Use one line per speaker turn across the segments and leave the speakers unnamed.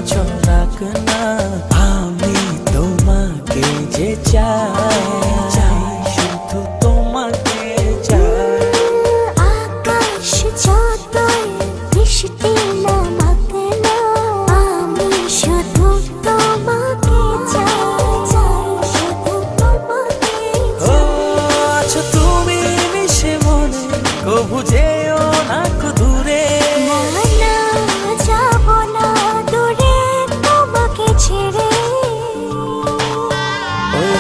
চল রাখনা আমি তোমাকে যে চাই শুধু তোমাকে চাই।
আকাশ যতই বৃষ্টি নামাক না আমি শুধু তোমাকে চাই শুধু তোমাকে চাই।
আচ্ছা তুমি মিশে মনে কবু যেও না দূরে।
না না যাব না দূরে তোমাকে ছেড়ে।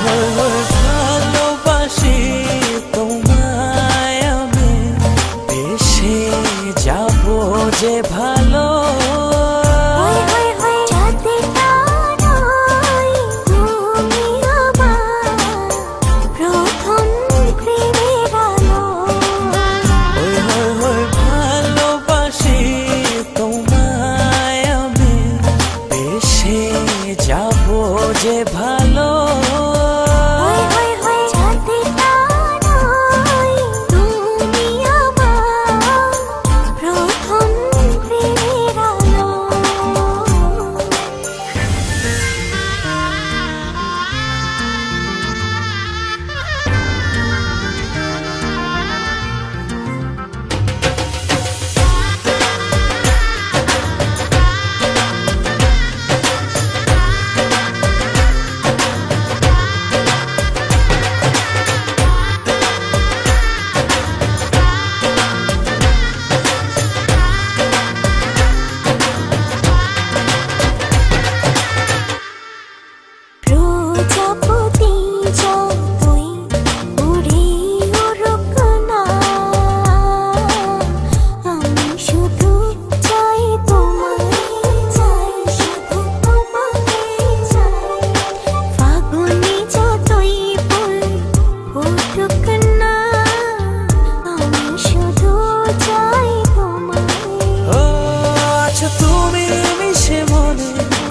ভালোবাসি তোমায় আমি বেশে যাব যে ভালো। ভালোবাসি তোমায় আমি বেশে যাব যে ভালো।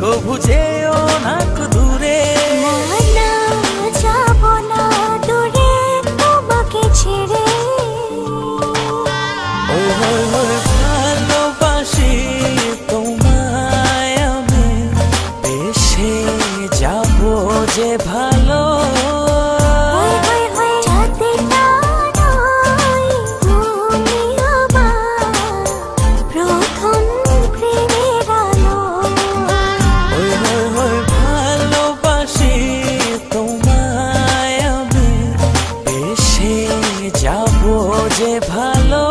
কবু যেও না দূরে।
না যাব না দূরে তোমাকে ছেড়ে।
ভালোবাসি তোমায় আমি বেশে যাব যে ভালো। ভালোবাসি তোমায় আমি বেশে যাব যে ভালো।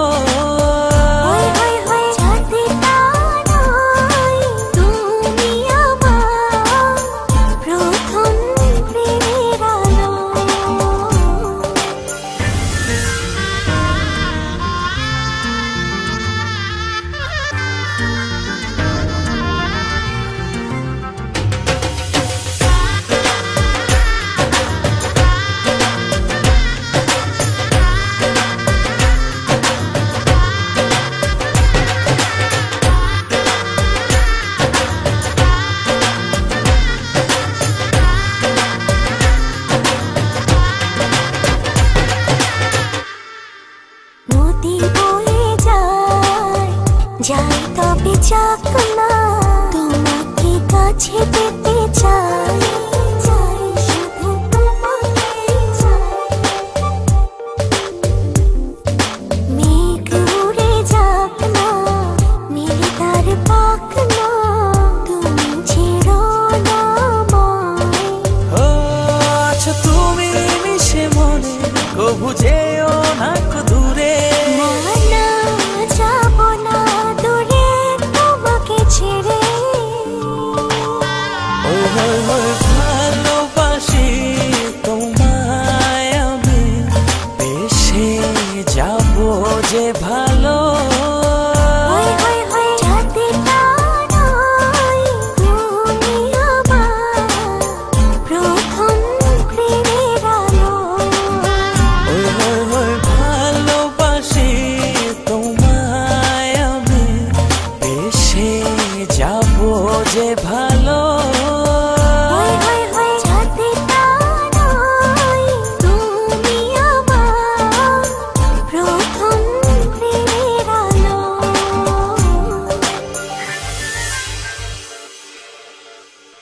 নদী বয়ে যায় যাই তবে যাক না তোমাকে কাছে পেতে চাই শুধু তোমাকে চাই। মেঘ উড়ে যাক না মেলে তার পাক না তুমি ছেড়ো না আমায়।
আচ্ছা তুমি মিশে মনে কবু যেও না দূরে।
না যাব না দূরে তোমাকে ছেড়ে।